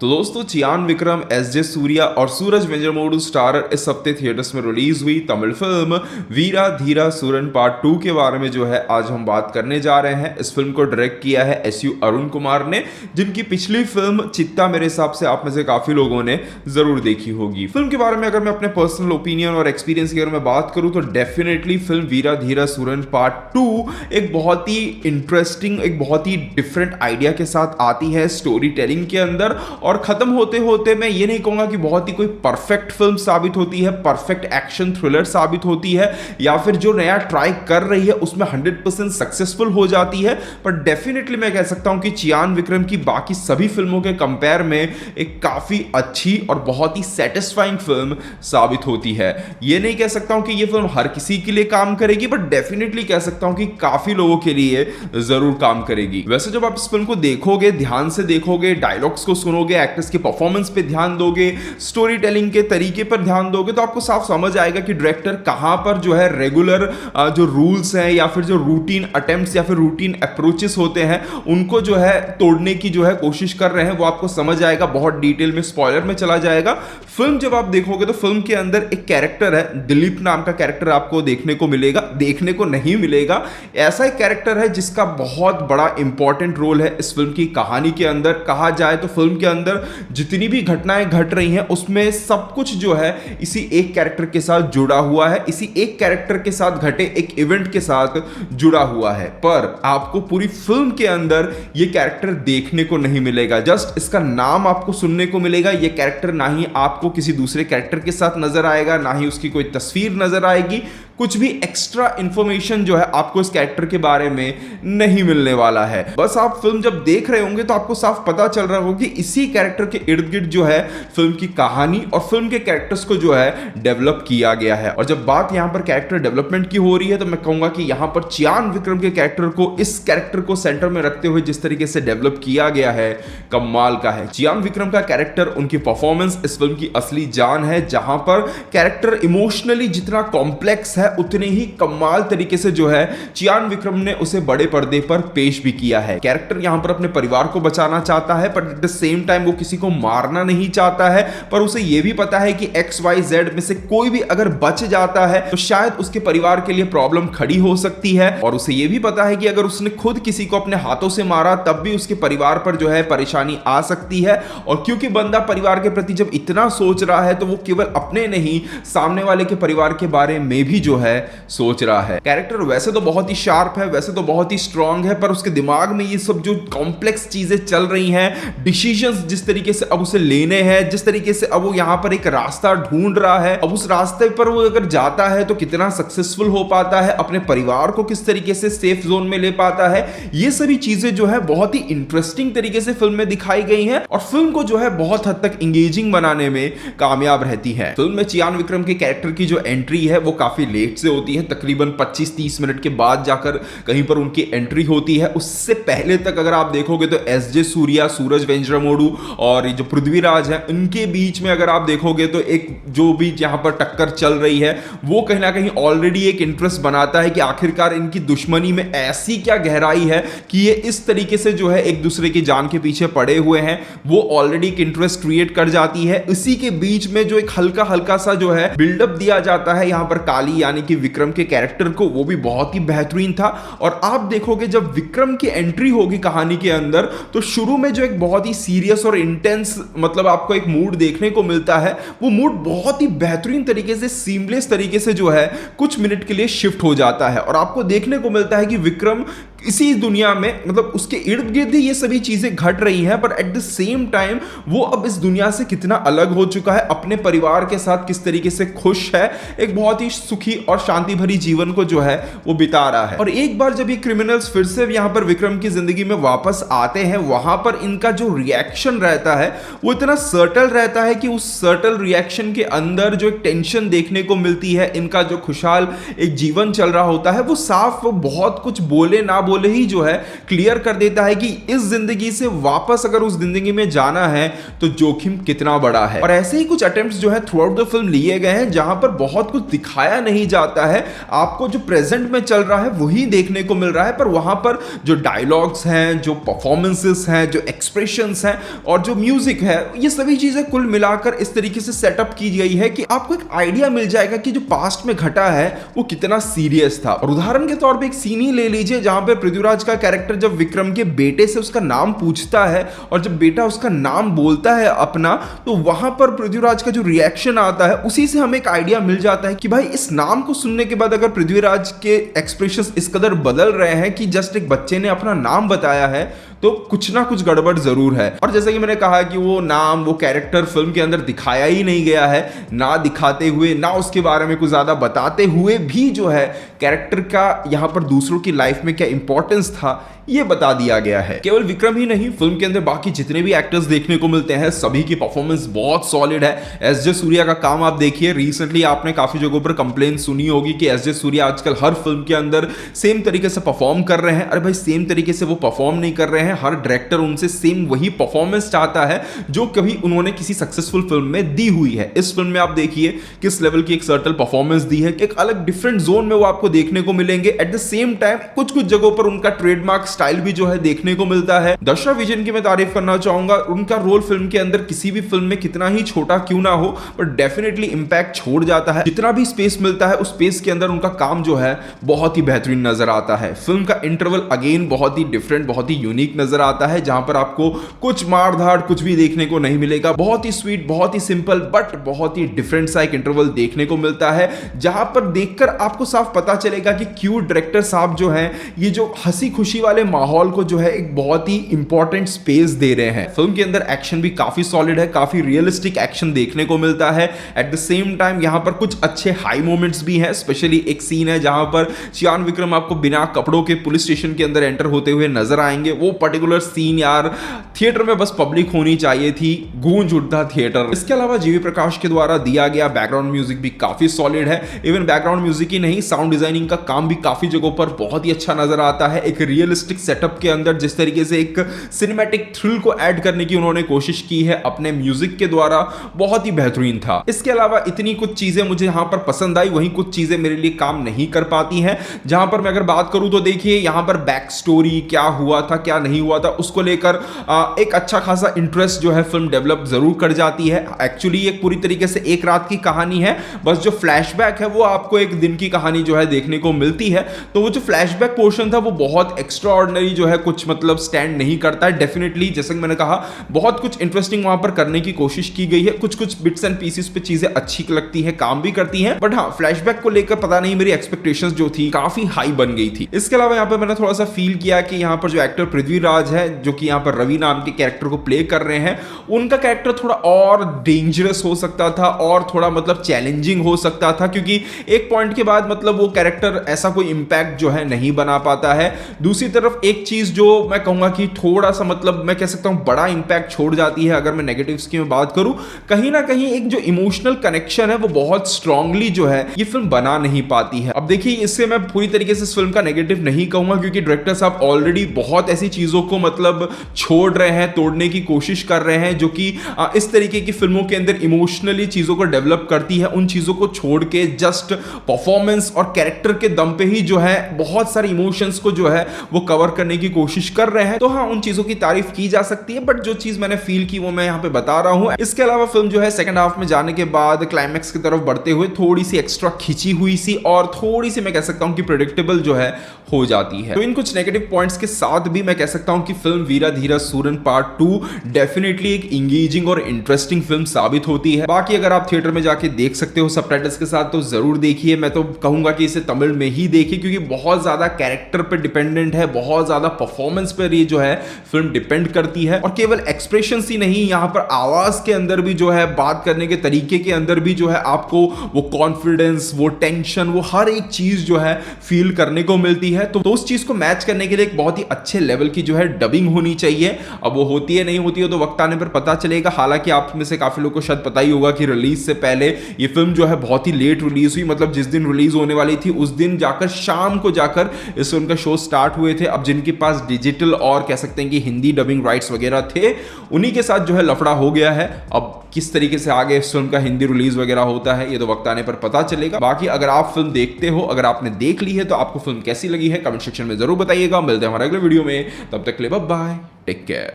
तो दोस्तों चियान विक्रम, एस जे सूर्या और सूरज वेंजरमोडू स्टारर इस हफ्ते थिएटर्स में रिलीज हुई तमिल फिल्म वीरा धीरा सूरन पार्ट 2 के बारे में जो है आज हम बात करने जा रहे हैं। इस फिल्म को डायरेक्ट किया है एस.यू. अरुण कुमार ने, जिनकी पिछली फिल्म चित्ता मेरे हिसाब से आप में से काफी लोगों ने जरूर देखी होगी। फिल्म के बारे में अगर मैं अपने पर्सनल ओपिनियन और एक्सपीरियंस की अगर मैं बात करूं तो डेफिनेटली फिल्म वीरा धीरा सूरन पार्ट 2 एक बहुत ही इंटरेस्टिंग, एक बहुत ही डिफरेंट आइडिया के साथ आती है स्टोरी टेलिंग के अंदर। और खत्म होते होते मैं ये नहीं कहूंगा कि बहुत ही कोई परफेक्ट फिल्म साबित होती है, परफेक्ट एक्शन थ्रिलर साबित होती है, या फिर जो नया ट्राई कर रही है उसमें 100% सक्सेसफुल हो जाती है। पर डेफिनेटली मैं कह सकता हूं कि चियान विक्रम की बाकी सभी फिल्मों के कंपेयर में एक काफी अच्छी और बहुत ही सेटिस्फाइंग फिल्म साबित होती है। ये नहीं कह सकता हूं कि ये फिल्म हर किसी के लिए काम करेगी, बट डेफिनेटली कह सकता हूं कि काफी लोगों के लिए जरूर काम करेगी। वैसे जब आप इस फिल्म को देखोगे, ध्यान से देखोगे, डायलॉग्स को सुनोगे, एक्टर्स के परफॉर्मेंस पे ध्यान दोगे, स्टोरी टेलिंग के तरीके पर ध्यान दोगे, तो आपको साफ समझ आएगा कि डायरेक्टर कहां पर जो है रेगुलर जो रूल्स हैं या फिर जो रूटीन अटेम्प्ट्स या फिर रूटीन अप्रोचेस होते हैं उनको जो है तोड़ने की जो है कोशिश कर रहे हैं। वो आपको समझ आएगा, बहुत डिटेल में स्पॉइलर में चला जाएगा। फिल्म जब आप देखोगे तो फिल्म के अंदर एक कैरेक्टर है, दिलीप नाम का कैरेक्टर आपको देखने को मिलेगा, देखने को नहीं मिलेगा। ऐसा एक कैरेक्टर है जिसका बहुत बड़ा इंपॉर्टेंट रोल है इस फिल्म की कहानी के अंदर। कहा जाए तो फिल्म के अंदर जितनी भी घटनाएं घट रही हैं उसमें सब कुछ जो है इसी एक कैरेक्टर के साथ जुड़ा हुआ है, इसी एक कैरेक्टर के साथ घटे एक इवेंट के साथ जुड़ा हुआ है। पर आपको पूरी फिल्म के अंदर यह कैरेक्टर देखने को नहीं मिलेगा, जस्ट इसका नाम आपको सुनने को मिलेगा। यह कैरेक्टर ना ही आपको किसी दूसरे कैरेक्टर के साथ नजर आएगा, ना ही उसकी कोई तस्वीर नजर आएगी। कुछ भी एक्स्ट्रा इंफॉर्मेशन जो है आपको इस कैरेक्टर के बारे में नहीं मिलने वाला है। बस आप फिल्म जब देख रहे होंगे तो आपको साफ पता चल रहा होगा कि इसी कैरेक्टर के इर्द गिर्द जो है फिल्म की कहानी और फिल्म के कैरेक्टर्स को जो है डेवलप किया गया है। और जब बात यहां पर कैरेक्टर डेवलपमेंट की हो रही है तो मैं कहूंगा कि यहां पर चियान विक्रम के कैरेक्टर को, इस कैरेक्टर को सेंटर में रखते हुए जिस तरीके से डेवलप किया गया है, कमाल का है। चियान विक्रम का कैरेक्टर, उनकी परफॉर्मेंस इस फिल्म की असली जान है। जहां पर कैरेक्टर इमोशनली जितना कॉम्प्लेक्स है उतने ही कमाल तरीके से जो है चियान विक्रम ने उसे बड़े पर्दे पर पेश भी किया है। कैरेक्टर यहां पर अपने परिवार को बचाना चाहता है, पर एट द सेम टाइम वो किसी को मारना नहीं चाहता है। पर उसे यह भी पता है कि XYZ में से कोई भी अगर बच जाता है तो शायद उसके परिवार के लिए प्रॉब्लम खड़ी हो सकती है। और उसे यह भी पता है कि अगर उसने खुद किसी को अपने हाथों से मारा तब भी उसके परिवार पर जो है परेशानी आ सकती है। और क्योंकि बंदा परिवार के प्रति जब इतना सोच रहा है तो वो केवल अपने नहीं, सामने वाले के परिवार के बारे में भी जो है सोच रहा है। कैरेक्टर वैसे तो बहुत ही शार्प है, वैसे तो बहुत ही स्ट्रांग है, पर उसके दिमाग में ये सब जो कॉम्प्लेक्स चीजें चल रही हैं, डिसीजंस जिस तरीके से अब उसे लेने हैं, जिस तरीके से अब वो यहां पर एक रास्ता ढूंढ रहा है, अब उस रास्ते पर वो अगर जाता है तो कितना सक्सेसफुल हो पाता है, अपने परिवार को किस तरीके से सेफ जोन में ले पाता है, ये सभी चीजें जो है बहुत ही इंटरेस्टिंग तरीके से फिल्म में दिखाई गई हैं और फिल्म को जो है बहुत हद तक इंगेजिंग बनाने में कामयाब रहती है। फिल्म में चियान विक्रम के कैरेक्टर की जो एंट्री है वो काफी लेट से होती है, तकरीबन 25-30 मिनट के बाद जाकर कहीं पर उनकी एंट्री होती है। उससे पहले तक अगर आप देखोगे तो एस.जे. सूर्या, सूरज वेंजरमोडू और जो पृथ्वीराज है उनके बीच में अगर आप देखोगे तो एक जो भी यहां पर टक्कर चल रही है वो कहीं ना कहीं ऑलरेडी एक इंटरेस्ट बनाता है कि आखिरकार इनकी दुश्मनी में ऐसी क्या गहराई है कि ये इस तरीके से जो है एक दूसरे की जान के पीछे पड़े हुए हैं। वो ऑलरेडी एक इंटरेस्ट क्रिएट कर जाती है। इसी के बीच में जो एक हल्का हल्का सा जो है बिल्डअप दिया जाता है यहां पर काली यानी कि विक्रम के कैरेक्टर को, वो भी बहुत ही बेहतरीन था। और आप देखोगे जब विक्रम की एंट्री होगी कहानी के अंदर तो शुरू में जो एक बहुत ही सीरियस और इंटेंस मतलब आपको एक मूड देखने को मिलता है, वो मूड बहुत ही बेहतरीन तरीके से, सीमलेस तरीके से जो है कुछ मिनट के लिए शिफ्ट हो जाता है और आपको देखने को मिलता है कि विक्रम इसी दुनिया में, मतलब उसके इर्द गिर्द ही ये सभी चीजें घट रही हैं, पर एट द सेम टाइम वो अब इस दुनिया से कितना अलग हो चुका है, अपने परिवार के साथ किस तरीके से खुश है, एक बहुत ही सुखी और शांति भरी जीवन को जो है वो बिता रहा है। और एक बार जब ये क्रिमिनल्स फिर से यहां पर विक्रम की जिंदगी में वापस आते हैं, वहां पर इनका जो रिएक्शन रहता है वो इतना सर्टल रहता है कि उस सर्टल रिएक्शन के अंदर जो एक टेंशन देखने को मिलती है, इनका जो खुशहाल एक जीवन चल रहा होता है, वो साफ वो बहुत कुछ बोले ना बोले ही जो है क्लियर कर देता है कि इस जिंदगी से वापस अगर उस जिंदगी में जाना है तो जोखिम कितना बड़ा है। और ऐसे ही कुछ अटेम्प्ट्स जो है थ्रू आउट द फिल्म लिए गए हैं जहां पर बहुत कुछ दिखाया नहीं जाता है, आपको जो प्रेजेंट में चल रहा है वही देखने को मिल रहा है, पर वहां पर जो डायलॉग्स हैं, जो परफॉर्मेंसेस हैं, जो एक्सप्रेशंस हैं और जो म्यूजिक है, ये सभी चीजें कुल मिलाकर इस तरीके से सेटअप की गई है कि आपको एक आइडिया मिल जाएगा कि जो पास्ट में घटा है वो कितना सीरियस था। और उदाहरण के तौर पे एक सीन ही ले लीजिए जहां पे पृथ्वीराज का कैरेक्टर जब विक्रम के बेटे से उसका नाम पूछता है और जब बेटा उसका नाम बोलता है अपना, तो वहां पर पृथ्वीराज का जो रिएक्शन आता है उसी से हमें एक आइडिया मिल जाता है कि भाई इस नाम को सुनने के बाद अगर पृथ्वीराज के एक्सप्रेशंस इस कदर बदल रहे हैं कि जस्ट एक बच्चे ने अपना नाम बताया है तो कुछ ना कुछ गड़बड़ जरूर है। और जैसा कि मैंने कहा कि वो नाम, वो कैरेक्टर फिल्म के अंदर दिखाया ही नहीं गया है, ना दिखाते हुए ना उसके बारे में कुछ ज्यादा बताते हुए भी जो है कैरेक्टर का यहां पर दूसरों की लाइफ में क्या इंपॉर्टेंस था ये बता दिया गया है। केवल विक्रम ही नहीं, फिल्म के अंदर बाकी जितने भी एक्टर्स देखने को मिलते हैं सभी की परफॉर्मेंस बहुत सॉलिड है। एस.जे. सूर्या का काम आप देखिए, रिसेंटली आपने काफी जगहों पर कंप्लेन सुनी होगी कि एस.जे. सूर्या आजकल हर फिल्म के अंदर सेम तरीके से परफॉर्म कर रहे हैं। अरे भाई सेम तरीके से वो परफॉर्म नहीं कर रहे हैं, हर डायरेक्टर उनसे सेम वही परफॉर्मेंस चाहता है जो कभी उन्होंने किसी सक्सेसफुल फिल्म में दी हुई है। इस फिल्म में आप देखिए किस लेवल की एक सर्टल परफॉर्मेंस दी है, एक अलग डिफरेंट जोन में वो आपको देखने को मिलेंगे। एट द सेम टाइम कुछ कुछ जगहों पर उनका ट्रेडमार्क स्टाइल भी जो है देखने को मिलता है। दशरथ विजन की मैं तारीफ करना चाहूंगा, उनका रोल फिल्म के अंदर किसी भी फिल्म में कितना ही छोटा क्यों ना हो पर डेफिनेटली इंपैक्ट छोड़ जाता है। जितना भी स्पेस मिलता है उस स्पेस के अंदर उनका काम जो है बहुत ही बेहतरीन नजर आता है। फिल्म का इंटरवल अगेन बहुत ही डिफरेंट, बहुत ही यूनिक नजर आता है, जहां पर आपको कुछ मारधाड़ कुछ भी देखने को नहीं मिलेगा। बहुत ही स्वीट, बहुत ही सिंपल बट बहुत ही डिफरेंट सा एक इंटरवल देखने को मिलता है, जहां पर देखकर आपको साफ पता चलेगा कि क्यों डायरेक्टर साहब जो है ये जो हंसी खुशी वाले माहौल को जो है एक बहुत ही इंपॉर्टेंट स्पेस दे रहे हैं। फिल्म के अंदर एक्शन भी काफी सॉलिड है, काफी रियलिस्टिक एक्शन देखने को मिलता है। एट द सेम टाइम यहां पर कुछ अच्छे हाई मोमेंट्स भी हैं, स्पेशली एक सीन है जहां पर चियान विक्रम आपको बिना कपड़ों के पुलिस स्टेशन के अंदर एंटर होते हुए नजर आएंगे। वो पर्टिकुलर सीन यार थिएटर में बस पब्लिक होनी चाहिए थी, गूंज उठता थिएटर। इसके अलावा जीवी प्रकाश के द्वारा दिया गया बैकग्राउंड म्यूजिक भी काफी सॉलिड है। इवन बैकग्राउंड म्यूजिक ही नहीं, साउंड डिजाइनिंग का काम भी काफी जगहों पर बहुत ही अच्छा नजर आता है। एक रियलिस्टिक सेटअप के अंदर जिस तरीके से एक सिनेमैटिक थ्रिल को ऐड करने की उन्होंने कोशिश की है अपने म्यूजिक के द्वारा, बहुत ही बेहतरीन था। इसके अलावा इतनी कुछ चीजें मुझे यहां पर पसंद आई, वहीं कुछ चीजें मेरे लिए काम नहीं कर पाती हैं। जहां पर मैं अगर बात करूं तो देखिए यहां पर बैक स्टोरी क्या हुआ था क्या नहीं हुआ था उसको लेकर एक अच्छा खासा इंटरेस्ट जो है फिल्म डेवलप जरूर कर जाती है। एक्चुअली एक पूरी तरीके से एक रात की कहानी है, बस जो फ्लैशबैक है वो आपको एक दिन की कहानी जो है देखने को मिलती है। तो वो जो फ्लैशबैक पोर्शन था वो बहुत एक्स्ट्रा ऑर्डिनरी जो है कुछ मतलब स्टैंड नहीं करता है। डेफिनेटली जैसे कि मैंने कहा बहुत कुछ इंटरेस्टिंग वहां पर करने की कोशिश की गई है, कुछ कुछ बिट्स एंड पीसेस पे चीजें अच्छी लगती है, काम भी करती हैं, बट हाँ फ्लैशबैक को लेकर पता नहीं मेरी एक्सपेक्टेशंस जो थी काफी हाई बन गई थी। इसके अलावा यहाँ पर मैंने थोड़ा सा फील किया कि यहाँ पर जो एक्टर पृथ्वीराज है जो कि यहाँ पर रवि नाम के कैरेक्टर को प्ले कर रहे हैं, उनका कैरेक्टर थोड़ा और डेंजरस हो सकता था और थोड़ा मतलब चैलेंजिंग हो सकता था, क्योंकि एक पॉइंट के बाद मतलब वो कैरेक्टर ऐसा कोई इंपैक्ट जो है नहीं बना पाता है। दूसरी तरफ एक चीज जो मैं कहूंगा कि थोड़ा सा मतलब मैं कह सकता हूं बड़ा इंपैक्ट छोड़ जाती है अगर मैं नेगेटिव्स की बात करूं, कहीं ना कहीं एक जो इमोशनल कनेक्शन है वो बहुत स्ट्रांगली जो है ये फिल्म बना नहीं पाती है। अब देखिए इससे मैं पूरी तरीके से इस फिल्म का नेगेटिव नहीं कहूंगा, क्योंकि डायरेक्टर साहब ऑलरेडी बहुत ऐसी चीजों को मतलब छोड़ रहे हैं, तोड़ने की कोशिश कर रहे हैं जो कि इस तरीके की फिल्मों के अंदर इमोशनली चीजों को डेवलप करती है। उन चीजों को छोड़ के जस्ट परफॉर्मेंस और कैरेक्टर के दम पे ही जो है बहुत सारे इमोशंस को जो है वो कवर करने की कोशिश कर रहे हैं। तो हाँ उन चीजों की तारीफ की जा सकती है, बट जो चीज मैंने फील की वो मैं यहाँ पे बता रहा हूं। इसके अलावा फिल्म जो है सेकंड हाफ में जाने के बाद क्लाइमैक्स की तरफ बढ़ते हुए थोड़ी सी एक्स्ट्रा खिंची हुई सी और थोड़ी सी मैं कह सकता हूं कि प्रेडिक्टेबल जो है हो जाती है। तो इन कुछ नेगेटिव पॉइंट्स के साथ भी मैं कह सकता हूं कि फिल्म वीरा धीरा सूरन पार्ट 2 डेफिनेटली एक इंगेजिंग और इंटरेस्टिंग फिल्म साबित होती है। बाकी अगर आप थिएटर में जाके देख सकते हो सबटाइटल्स के साथ तो जरूर देखिए। मैं तो कहूंगा कि इसे तमिल में ही देखिए, क्योंकि बहुत ज्यादा कैरेक्टर पे डिपेंडेंट है, बहुत ज्यादा परफॉर्मेंस पर ये जो है फिल्म डिपेंड करती है। और केवल एक्सप्रेशन ही नहीं, यहाँ पर आवाज के अंदर भी जो है, बात करने के तरीके के अंदर भी जो है आपको वो कॉन्फिडेंस, वो टेंशन, वो हर एक चीज जो है फील करने को मिलती है। तो उस चीज को मैच करने के लिए एक बहुत ही अच्छे लेवल की जो है डबिंग होनी चाहिए। अब वो होती है नहीं होती है तो वक्त आने पर पता चलेगा। हालांकि आप में से काफी लोगों को शायद पता ही होगा कि रिलीज से पहले ये फिल्म जो है बहुत ही लेट रिलीज हुई, मतलब जिस दिन रिलीज होने वाली थी उस दिन जाकर शाम को जाकर इस फिल्म का शो स्टार्ट हुए थे। अब जिनके पास डिजिटल और कह सकते हैं कि हिंदी डबिंग राइट्स वगैरह थे, उन्हीं के साथ जो है लफड़ा हो गया है। अब किस तरीके से आगे इस फिल्म का हिंदी रिलीज वगैरह होता है ये तो वक्त आने पर पता चलेगा। बाकी अगर आप फिल्म देखते हो, अगर आपने देख ली है, तो आपको फिल्म कैसी लगी है कमेंट सेक्शन में जरूर बताइएगा। मिलते हैं हमारे अगले वीडियो में, तब तक के लिए बाय बाय, टेक केयर।